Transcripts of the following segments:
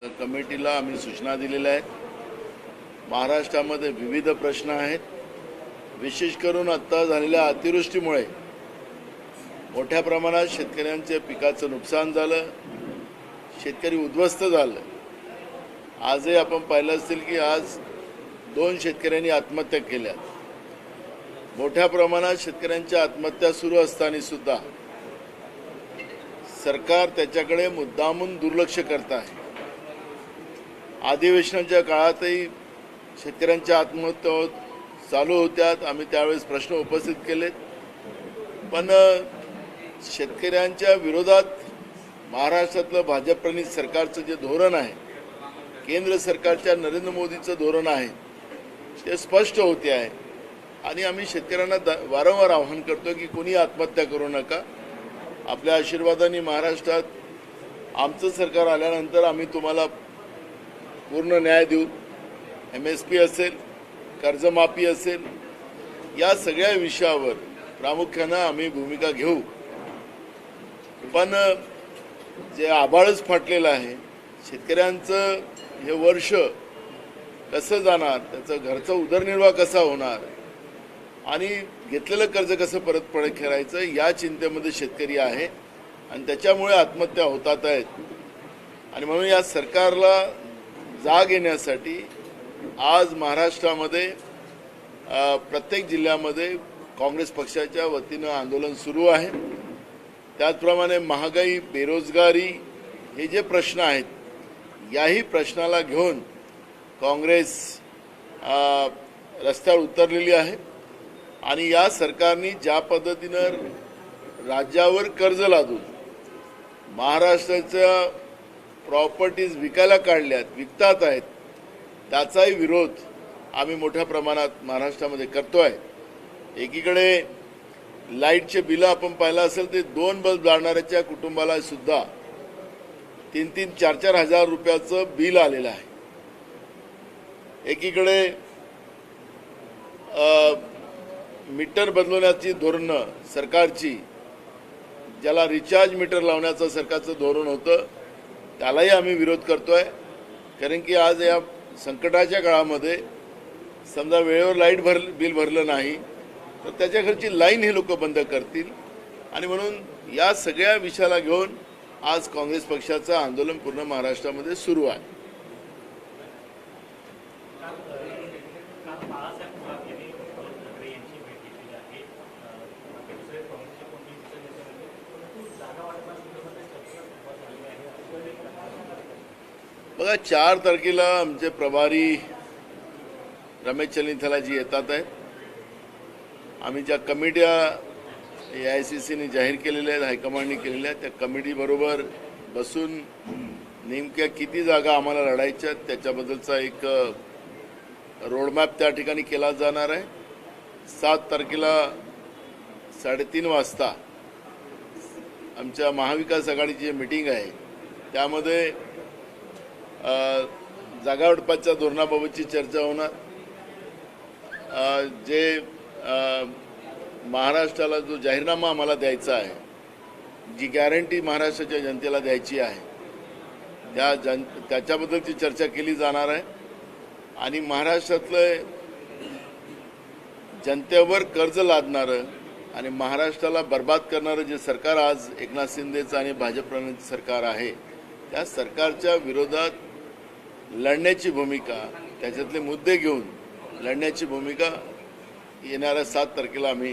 कमिटीला आम्ही सूचना दिलेल्या आहेत। महाराष्ट्रामध्ये विविध प्रश्न आहेत। विशेष करून आता झालेल्या अतिवृष्टीमुळे मोठ्या प्रमाणात शेतकऱ्यांच्या पिकाचं नुकसान झालं, शेतकरी उद्ध्वस्त झाले। आजही आपण पाहिलं असेल की आज 2 शेतकऱ्यांनी आत्महत्या केल्या। मोठ्या प्रमाणात शेतकऱ्यांच्या आत्महत्या सुरू असताना सुद्धा सरकार त्याच्याकडे मुद्दामून दुर्लक्ष करत आहे। अधिवेशनाच्या काळातही शेतकऱ्यांच्या आत्महत्या चालू होत्या। आम्ही त्यावेळेस प्रश्न उपस्थित केले, पण शेतकऱ्यांच्या विरोधात महाराष्ट्रातलं भाजप-प्रणीत सरकारचं जे धोरण आहे, केंद्र सरकारच्या नरेंद्र मोदीचं धोरण आहे, ते स्पष्ट होते आहे। आणि आम्ही शेतकऱ्यांना वारंवार आवाहन करतो की कोणी आत्महत्या करू नका। आपल्या आशीर्वादाने महाराष्ट्रात आमचं सरकार आल्यानंतर आम्ही तुम्हाला पूर्ण न्याय देऊ। MSP असेल, कर्जमाफी असेल, या सगळ्या विषयावर प्रामुख्यानं आम्ही भूमिका घेऊ। पण जे आभाळच फाटलेलं आहे, शेतकऱ्यांचं हे वर्ष कसं जाणार, त्याचं घरचा उदरनिर्वाह कसा होणार आणि घेतलेलं कर्ज कसं परत करायचं, या चिंतेमध्ये शेतकरी आहे आणि त्याच्यामुळे आत्महत्या होतात आहेत। आणि म्हणून या सरकारला जाग येण्यासाठी आज महाराष्ट्रामध्ये प्रत्येक जिल्ह्यामध्ये काँग्रेस पक्षाच्या वतीनं आंदोलन सुरू आहे। त्याचप्रमाणे महागाई, बेरोजगारी हे जे प्रश्न आहेत, याही प्रश्नाला घेऊन काँग्रेस रस्त्यावर उतरलेली आहे। आणि या सरकारने ज्या पद्धतीनं राज्यावर कर्ज लादून महाराष्ट्राच्या प्रॉपर्टीज विकायला काढल्यात, विकतात आहेत, त्याचाही विरोध आम्ही मोठ्या प्रमाणात महाराष्ट्रामध्ये करतो आहे। एकीकडे लाईटचे बिलं आपण पाहिलं असेल ते 2 बल्ब जाळणाऱ्याच्या कुटुंबाला सुद्धा 3-3, 4-4 हजार रुपयाचं बिल आलेलं आहे। एकीकडे मीटर बदलवण्याची धोरणं सरकारची, ज्याला रिचार्ज मीटर लावण्याचं सरकारचं धोरण होतं, त्यालाही आम्ही विरोध करतोय। कारण की आज या संकटाच्या काळामध्ये समजा वेळेवर लाईट बिल भरलं नाही तर त्याच्याकडची लाईन हे लोक बंद करतील। आणि म्हणून या सगळ्या विषयाला घेऊन आज काँग्रेस पक्षाचं आंदोलन पूर्ण महाराष्ट्रामध्ये सुरू आहे। बघा, 4 तारखेला आमचे प्रभारी रमेश चन्नीथलाजी येतात आहेत। आम्ही ज्या कमिट्या AICCने जाहीर केलेल्या आहेत, हायकमांडने केलेल्या आहेत, त्या कमिटीबरोबर बसून नेमक्या किती जागा आम्हाला लढायच्या त्याच्याबद्दलचा एक रोडमॅप त्या ठिकाणी केला जाणार आहे। 7 तारखेला 3:30 वाजता आमच्या महाविकास आघाडीची मीटिंग आहे, त्यामध्ये जागा वाटपाच्या धोरणाबाबतची चर्चा होणार। जे महाराष्ट्राला जो जाहीरनामा आम्हाला द्यायचा आहे, जी गॅरंटी महाराष्ट्राच्या जनतेला द्यायची आहे, त्याच्याबद्दलची चर्चा केली जाणार आहे। आणि महाराष्ट्रातलं जनतेवर कर्ज लादणारं आणि महाराष्ट्राला बर्बाद करणारं जे सरकार आज एकनाथ शिंदेचं आणि भाजप-प्रणीत सरकार आहे, त्या सरकारच्या विरोधात लढण्याची भूमिका, त्याच्यातले मुद्दे घेऊन लढण्याची भूमिका येणाऱ्या 7 तारखेला आम्ही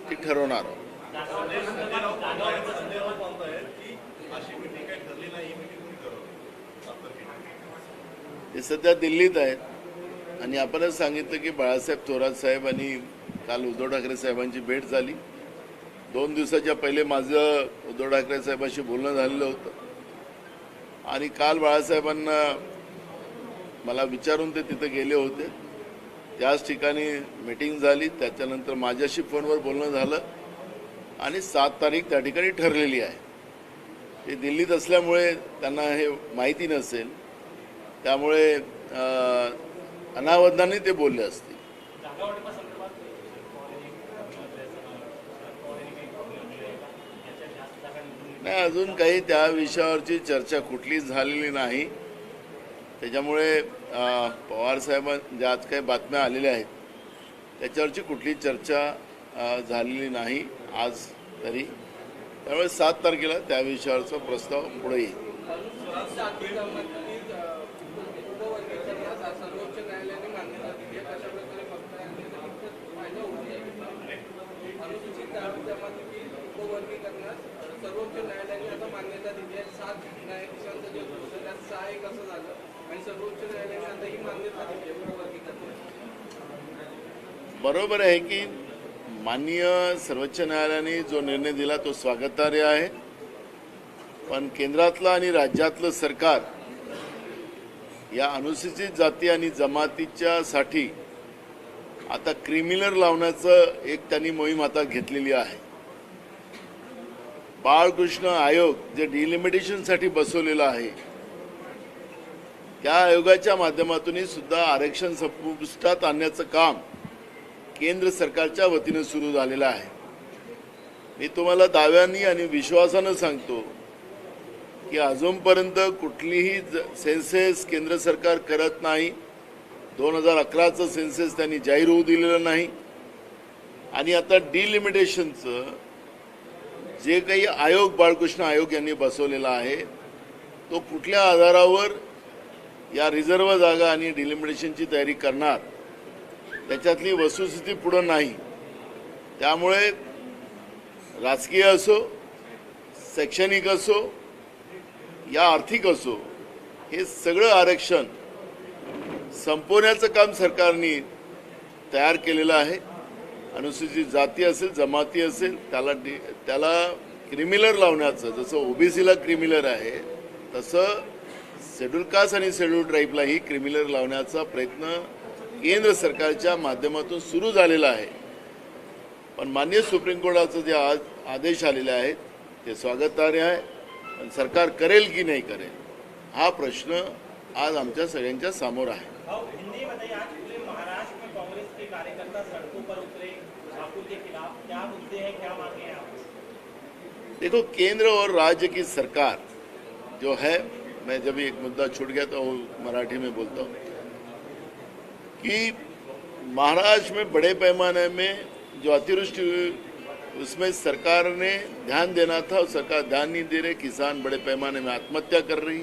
ती ठरवणार आहोत। ते सध्या दिल्लीत आहेत आणि आपणच सांगितलं की बाळासाहेब थोरात साहेब आणि काल उद्धव ठाकरे साहेबांची भेट झाली। 2 दिवसाच्या पहिले माझं उद्धव ठाकरे साहेबांशी बोलणं झालेलं होतं आणि काल बाळासाहेबांना मला विचारून ते तिथे गेले होते। त्याच ठिकाणी मीटिंग झाली, त्याच्यानंतर माझ्याशी फोनवर बोलणं झालं आणि 7 तारीख त्या ठिकाणी ठरलेली आहे। ते दिल्लीत असल्यामुळे त्यांना हे माहिती नसेल, त्यामुळे अनावधानाने ते बोलले असतील। नाही, अजून काही त्या विषयावरची चर्चा कुठलीच झालेली नाही। त्याच्यामुळे पवार साहेबांच्या आज काही बातम्या आलेल्या आहेत त्याच्यावरची कुठली चर्चा झालेली नाही आज तरी. त्यामुळे 7 तारखेला त्या विषयावरचा प्रस्ताव पुढे येईल. सर्वोच्च न्यायालयाने आता मान्यता दिली आहे. 7 न्यायाधीशांचं जे होतं त्यात 6 कसं झालं आणि सर्वोच्च न्यायालयाने आता ही मान्यता दिली आहे वर्गीकरणाची. बरोबर आहे की माननीय सर्वोच्च न्यायालयाने जो निर्णय दिला तो स्वागतार्ह आहे. पण केंद्रातलं आणि राज्यातलं सरकार या अनुसूचित जाती आणि जमातीच्या साठी आता क्रिमिनल लावण्याचं एक त्यांनी मोहीम आता घेतलेली आहे. बाळकृष्ण आयोग जे डिलिमिटेशनसाठी बसवलेला आहे त्या आयोगाच्या माध्यमातून सुद्धा आरक्षण संपुष्टात आणण्याचं काम केंद्र सरकारच्या वतीने सुरू झालेलं आहे. मी तुम्हाला दाव्यांनी आणि विश्वासानं सांगतो की अजूनपर्यंत कुठलीही सेन्सेस केंद्र सरकार करत नाही. 2011चं सेन्सेस त्यांनी जाहीर होऊ दिलेलं नाही. आणि आता डिलिमिटेशनचं जे काही आयोग बाळकृष्ण आयोग यांनी बसवलेला आहे तो कुठल्या आधारावर या रिझर्व्ह जागा आणि डिलिमिटेशनची तयारी करणार त्याच्यातली वस्तुस्थिती पुढं नाही. त्यामुळे राजकीय असो, शैक्षणिक असो या आर्थिक असो हे सगळं आरक्षण संपवण्याचं काम सरकारने तयार केलेलं आहे. अनुसूचित जाती असेल, जमाती असेल त्याला क्रिमिनल लावण्याचं, जसं ओबीसीला क्रिमिनल आहे तसं शेड्यूल कास्ट आणि शेड्यूल ट्राईबलाही क्रिमिनल लावण्याचा प्रयत्न केंद्र सरकारच्या माध्यमातून सुरू झालेला आहे. पण माननीय सुप्रीम कोर्टाचे जे आज आदेश आलेले आहेत ते स्वागतार्ह आहे. पण सरकार करेल की नाही करेल हा प्रश्न आज आमच्या सगळ्यांच्या समोर आहे. देखो, केंद्र और राज्य की सरकार जो है, मैं जब एक मुद्दा छूट गया तो मराठी में बोलता हूँ कि महाराष्ट्र में बड़े पैमाने में जो अतिवृष्टि हुई उसमें सरकार ने ध्यान देना था और सरकार ध्यान नहीं दे रही. किसान बड़े पैमाने में आत्महत्या कर रही.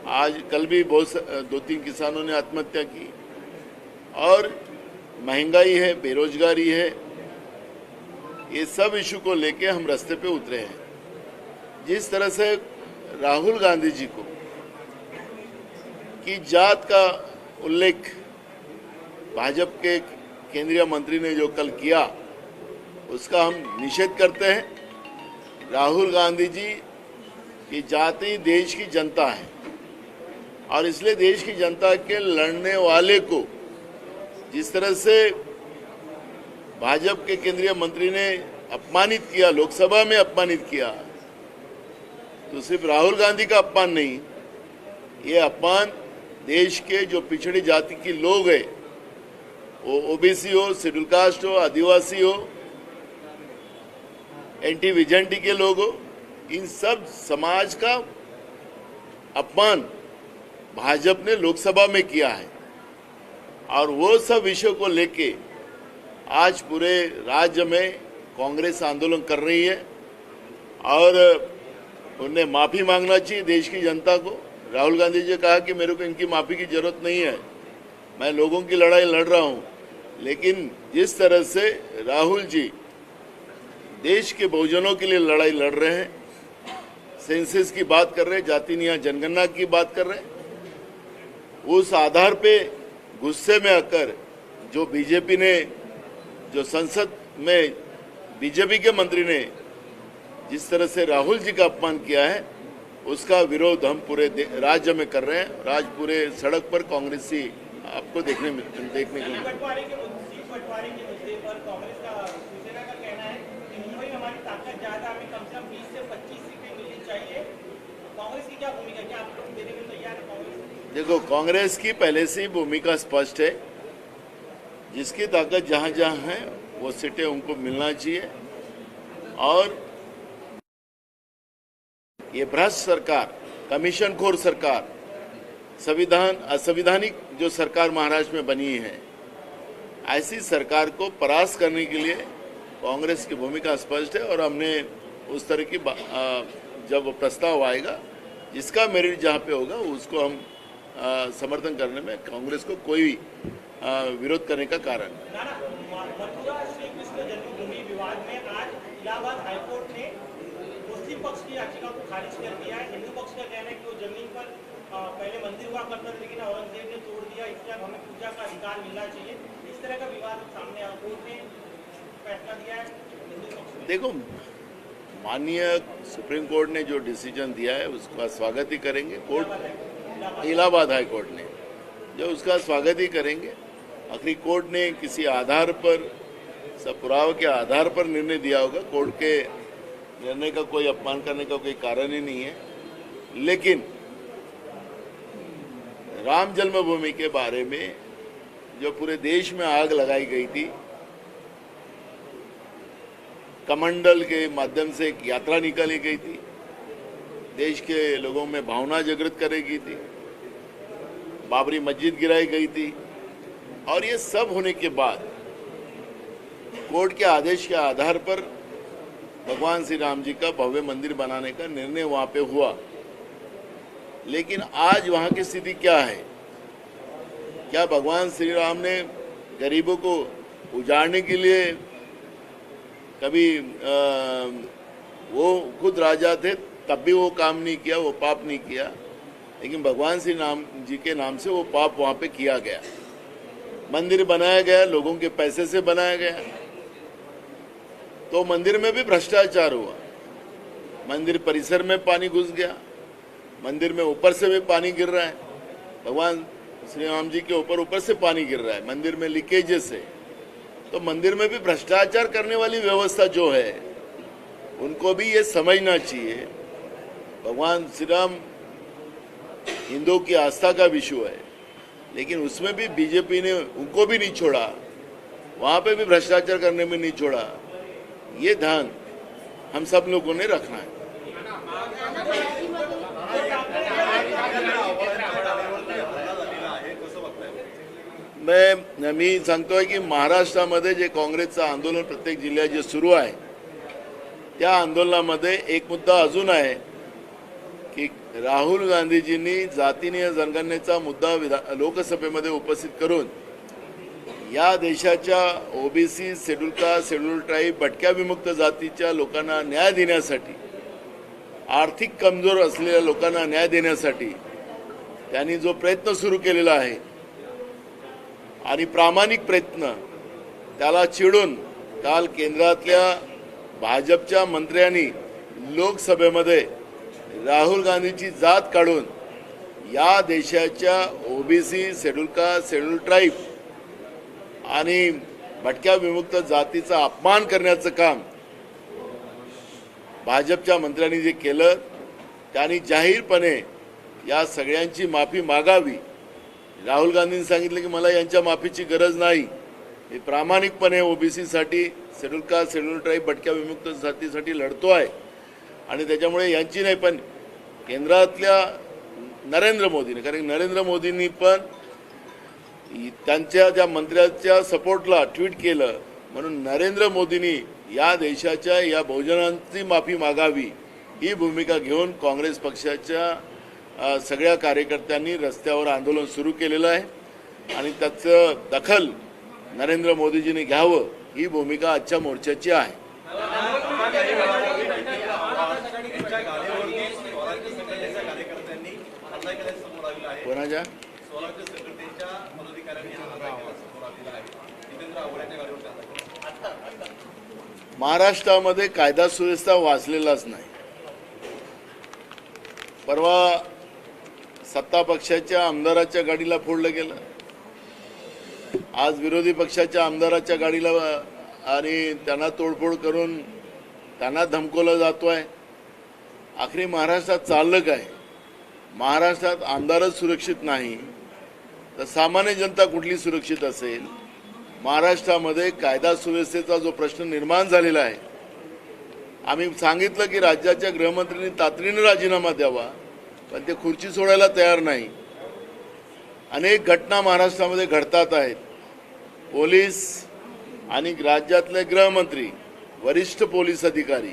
आज कल भी 2-3 किसानों ने आत्महत्या की. और महंगाई है, बेरोजगारी है, ये सब इशू को लेके हम रास्ते पे उतरे हैं. जिस तरह से राहुल गांधी जी को की जात का उल्लेख भाजपा के केंद्रीय मंत्री ने जो कल किया उसका हम निषेध करते हैं. राहुल गांधी जी की जाति देश की जनता है और इसलिए देश की जनता के लड़ने वाले को जिस तरह से भाजपा के केंद्रीय मंत्री ने अपमानित किया, लोकसभा में अपमानित किया, तो सिर्फ राहुल गांधी का अपमान नहीं, ये अपमान देश के जो पिछड़ी जाति के लोग हैं, वो ओबीसी हो, शेड्यूल कास्ट हो, आदिवासी हो, एंटी विजेंटी के लोग हो, इन सब समाज का अपमान भाजपा ने लोकसभा में किया है. और वो सब विषयों को लेके आज पूरे राज्य में कांग्रेस आंदोलन कर रही है और उन्हें माफ़ी मांगना चाहिए देश की जनता को. राहुल गांधी जी ने कहा कि मेरे को इनकी माफ़ी की ज़रूरत नहीं है, मैं लोगों की लड़ाई लड़ रहा हूं. लेकिन जिस तरह से राहुल जी देश के बहुजनों के लिए लड़ाई लड़ रहे हैं, सेंसस की बात कर रहे हैं, जाति न्याय जनगणना की बात कर रहे हैं, उस आधार पे गुस्से में आकर जो बीजेपी ने, जो संसद में बीजेपी के मंत्री ने जिस तरह से राहुल जी का अपमान किया है उसका विरोध हम पूरे राज्य में कर रहे हैं. आज पूरे सड़क पर कांग्रेसी आपको देखने को बंटवारे के मुद्दे पर कांग्रेस का शिवसेना का कहना है कि मुंबई में हमारी ताकत ज्यादा, हमें कम से कम 20 से 25 सीटें मिलनी चाहिए. कांग्रेस की क्या भूमिका, क्या आप लोग देने को तैयार है कांग्रेस? देखो, कांग्रेस की पहले से ही भूमिका स्पष्ट है. जिसकी ताकत जहां जहां है वो सीटें उनको मिलना चाहिए. और ये भ्रष्ट सरकार, कमीशन खोर सरकार असंवैधानिक जो सरकार महाराष्ट्र में बनी है, ऐसी सरकार को परास्त करने के लिए कांग्रेस की भूमिका स्पष्ट है और हमने उस तरह की जब प्रस्ताव आएगा जिसका मेरिट जहाँ पे होगा उसको हम समर्थन करने में कांग्रेस को कोई विरोध करने का कारण नहीं। मथुरा श्री कृष्ण जन्मभूमि विवाद में आज इलाहाबाद हाईकोर्ट ने मुस्लिम पक्ष की याचिका को खारिज कर दिया है। हिंदू पक्ष का कहना है कि वो जमीन पर पहले मंदिर हुआ करता था लेकिन औरंगजेब ने तोड़ दिया, इसलिए हमें पूजा का अधिकार मिलना चाहिए। इस तरह का विवाद सामने आया, कोर्ट ने फैसला दिया है हिंदू पक्ष में। देखो, माननीय सुप्रीम कोर्ट ने जो डिसीजन दिया है उसका स्वागत ही करेंगे। कोर्ट इलाहाबाद हाई कोर्ट ने जो उसका स्वागत ही करेंगे। आखिरी कोर्ट ने किसी आधार पर, सब पुरावे के आधार पर निर्णय दिया होगा। कोर्ट के निर्णय का कोई अपमान करने का कोई कारण ही नहीं है। लेकिन राम जन्मभूमि के बारे में जो पूरे देश में आग लगाई गई थी, कमंडल के माध्यम से एक यात्रा निकाली गई थी, देश के लोगों में भावना जागृत करेगी थी, बाबरी मस्जिद गिराई गई थी, और ये सब होने के बाद कोर्ट के आदेश के आधार पर भगवान श्री राम जी का भव्य मंदिर बनाने का निर्णय वहां पे हुआ। लेकिन आज वहां की स्थिति क्या है? क्या भगवान श्री राम ने गरीबों को उजाड़ने के लिए कभी वो खुद राजा थे तब भी वो काम नहीं किया, वो पाप नहीं किया, लेकिन भगवान श्री राम जी के नाम से वो पाप वहां पे किया गया। मंदिर बनाया गया, लोगों के पैसे से बनाया गया, तो मंदिर में भी भ्रष्टाचार हुआ। मंदिर परिसर में पानी घुस गया, मंदिर में ऊपर से भी पानी गिर रहा है, भगवान श्री राम जी के ऊपर से पानी गिर रहा है, मंदिर में लीकेजेस है। तो मंदिर में भी भ्रष्टाचार करने वाली व्यवस्था जो है उनको भी ये समझना चाहिए। भगवान श्री राम हिंदुओं की आस्था का विषय है, लेकिन उसमें भी बीजेपी ने उनको भी नहीं छोड़ा, वहां पे भी भ्रष्टाचार करने में नहीं छोड़ा। ये ध्यान हम सब लोगों ने रखना है। मी सांगतोय की महाराष्ट्रामध्ये जे काँग्रेसचं आंदोलन प्रत्येक जिल्ह्यात जे सुरू आहे त्या आंदोलनामध्ये एक मुद्दा अजून आहे की राहुल गांधीजींनी जातीय जनगणनेचा मुद्दा लोकसभेमध्ये उपस्थित करून या देशाच्या OBC, schedule caste, schedule tribe, भटक्या विमुक्त जातीच्या लोकांना न्याय देण्यासाठी, आर्थिक कमजोर असलेल्या लोकांना न्याय देण्यासाठी त्यांनी जो प्रयत्न सुरू केलेला आहे आणि प्रामाणिक प्रयत्न, त्याला चिडून काल केंद्रातल्या भाजपच्या मंत्र्यांनी लोकसभेमध्ये राहुल गांधीची जात काढून या देशाच्या OBC, schedule caste, schedule tribe आणि भटक्या विमुक्त जातीचा अपमान करण्याचं काम भाजपच्या मंत्र्यांनी जे केलं, त्यांनी जाहीरपणे या सगळ्यांची माफी मागावी। राहुल गांधींनी सांगितलं की मला यांच्या माफीची गरज नाही, मी प्रामाणिकपणे ओबीसी साठी, शेड्यूल कास्ट, शेड्यूल ट्राईब, भटक्या विमुक्त जातीसाठी लढतो आहे आणि त्याच्यामुळे यांची नाही, पण केंद्रातल्या नरेंद्र मोदींनी, कारण नरेंद्र मोदींनी पण त्यांच्या त्या मंत्र्याच्या सपोर्टला ट्विट केलं, म्हणून नरेंद्र मोदींनी या देशाच्या या बहुजनांची माफी मागावी ही भूमिका घेऊन काँग्रेस पक्षाच्या सगळ्या कार्यकर्त्यांनी रस्त्यावर आंदोलन सुरू केलेलं आहे आणि त्याचं दखल नरेंद्र मोदीजींनी घ्यावं ही भूमिका आजच्या मोर्चाची आहे। कोणाच्या? महाराष्ट्रामध्ये कायदा सुव्यवस्था वाचलेलाच नाही। परवा सत्ता पक्षाच्या आमदाराच्या गाडीला फोडलं गेलं, आज विरोधी पक्षाच्या आमदाराच्या गाडीला आणि त्यांना तोडफोड करून त्यांना धमकवलं जातोय। आखरी महाराष्ट्रात चाललं काय? महाराष्ट्रात आमदारच सुरक्षित नाही तर सामान्य जनता कुठली सुरक्षित असेल? महाराष्ट्रामध्ये कायदा सुव्यवस्थेचा जो प्रश्न निर्माण झालेला आहे, आम्ही सांगितलं की राज्याच्या गृहमंत्र्यांनी तातडीने राजीनामा द्यावा, पण ते खुर्ची सोडायला तयार नाही। अनेक घटना महाराष्ट्रामध्ये घडतात आहेत. पोलीस आणि राज्यातले गृहमंत्री, वरिष्ठ पोलीस अधिकारी,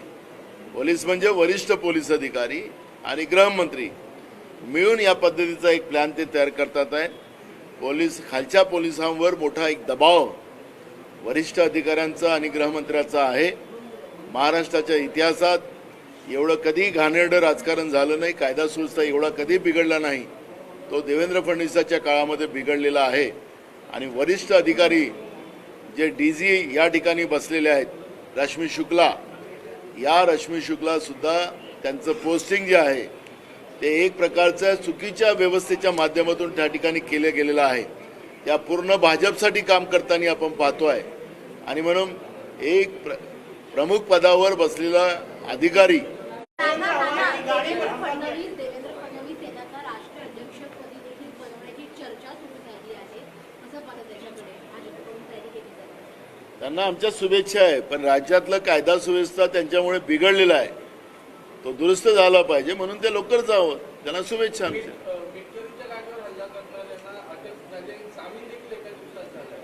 पोलीस म्हणजे वरिष्ठ पोलीस अधिकारी आणि गृहमंत्री मिळून या पद्धतीचा एक प्लॅन ते तयार करतात आहेत. खालच्या पोलिसांवर मोठा एक दबाव वरिष्ठ अधिकाऱ्यांचा आणि गृहमंत्र्याचा आहे. महाराष्ट्राच्या इतिहासात एवढं कधी घाणेरडं राजकारण झालं नाही, कायदा सुव्यवस्था एवढा कधी बिघडला नाही. तो देवेंद्र फडणवीसाच्या काळामध्ये बिघडलेला आहे. आणि वरिष्ठ अधिकारी जे DG या ठिकाणी बसलेले आहेत, रश्मी शुक्ला, या रश्मी शुक्ला सुद्धा त्यांचं पोस्टिंग जे आहे ते एक प्रकारचं चुकीच्या व्यवस्थेच्या माध्यमातून त्या ठिकाणी केलं गेलेलं आहे. त्या पूर्ण भाजपसाठी काम करताना आपण पाहतोय. आणि म्हणून एक प्रमुख पदावर बसलेला अधिकारी देवेंद्र फडणवीस यांना राष्ट्राध्यक्षपदी देखील बनवण्याची चर्चा सुरू झाली आहे. कसं पाहता त्याच्याकडे भाजपकडून तयारी केली जाते? त्यांना आमच्या शुभेच्छा आहे, पण राज्यातलं कायदा सुव्यवस्था त्यांच्यामुळे बिघडलेला आहे. तो दुरुस्त झाला पाहिजे, म्हणून ते लवकर जावं. त्यांना शुभेच्छा आमच्या. मिटकरीच्या जागेवर हल्ला करणाऱ्यांना अटक झाली, जामीन देखील एका दिवसात झाला.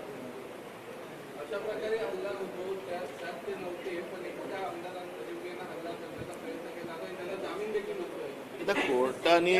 अशा प्रकारे हल्ला होतो, त्यात ते नव्हते, पण एखाद्या आमदारांना हल्ला करण्याचा प्रयत्न केला आणि त्यांना जामीन देखील होतोय. आता कोर्टाने